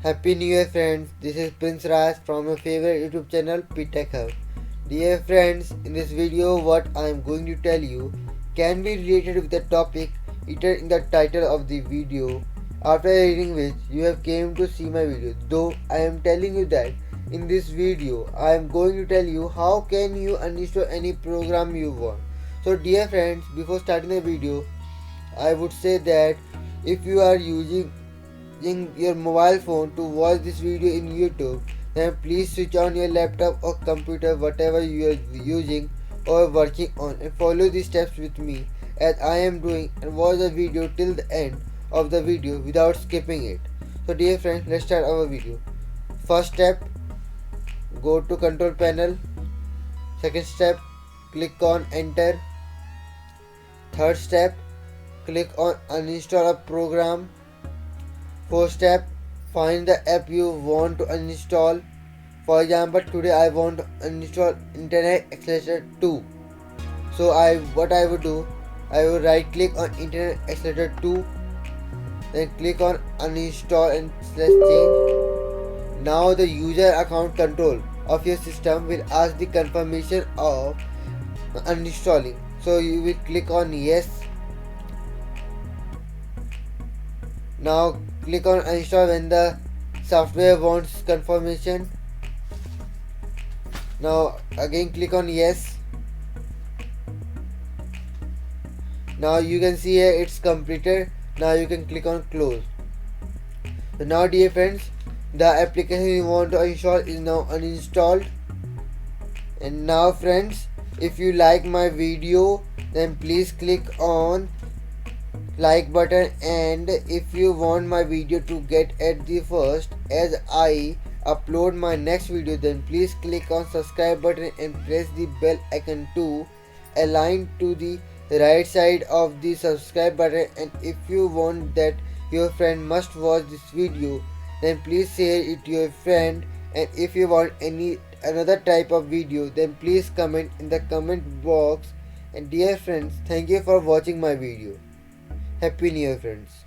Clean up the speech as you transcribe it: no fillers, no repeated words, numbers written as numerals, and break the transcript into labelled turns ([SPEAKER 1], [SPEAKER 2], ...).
[SPEAKER 1] Happy New Year friends, this is Prince Raj from your favorite YouTube channel Hub. Dear friends, in this video what I am going to tell you can be related with the topic written in the title of the video, after reading which you have came to see my video. Though I am telling you that in this video I am going to tell you how can you uninstall any program you want. So dear friends, before starting the video I would say that if you are using your mobile phone to watch this video in YouTube, then please switch on your laptop or computer, whatever you are using or working on, and follow these steps with me as I am doing, and watch the video till the end of the video without skipping it. So dear friends, let's start our video. First step, go to control panel. Second step, click on enter. Third step, click on uninstall a program. Fourth step, find the app you want to uninstall. For example, today I want to uninstall Internet Accelerator 2. So what I would do, I will right click on Internet Accelerator 2, then click on uninstall and select change. Now the user account control of your system will ask the confirmation of uninstalling. So you will click on yes. Now click on uninstall when the software wants confirmation. Now again click on yes. Now you can see here it's completed. Now you can click on close. So now dear friends, the application you want to install is now uninstalled. And now friends, if you like my video, then please click on like button, and if you want my video to get at the first as I upload my next video, then please click on subscribe button and press the bell icon to align to the right side of the subscribe button. And if you want that your friend must watch this video, then please share it to your friend. And if you want any another type of video, then please comment in the comment box. And dear friends, thank you for watching my video. Happy New Year friends.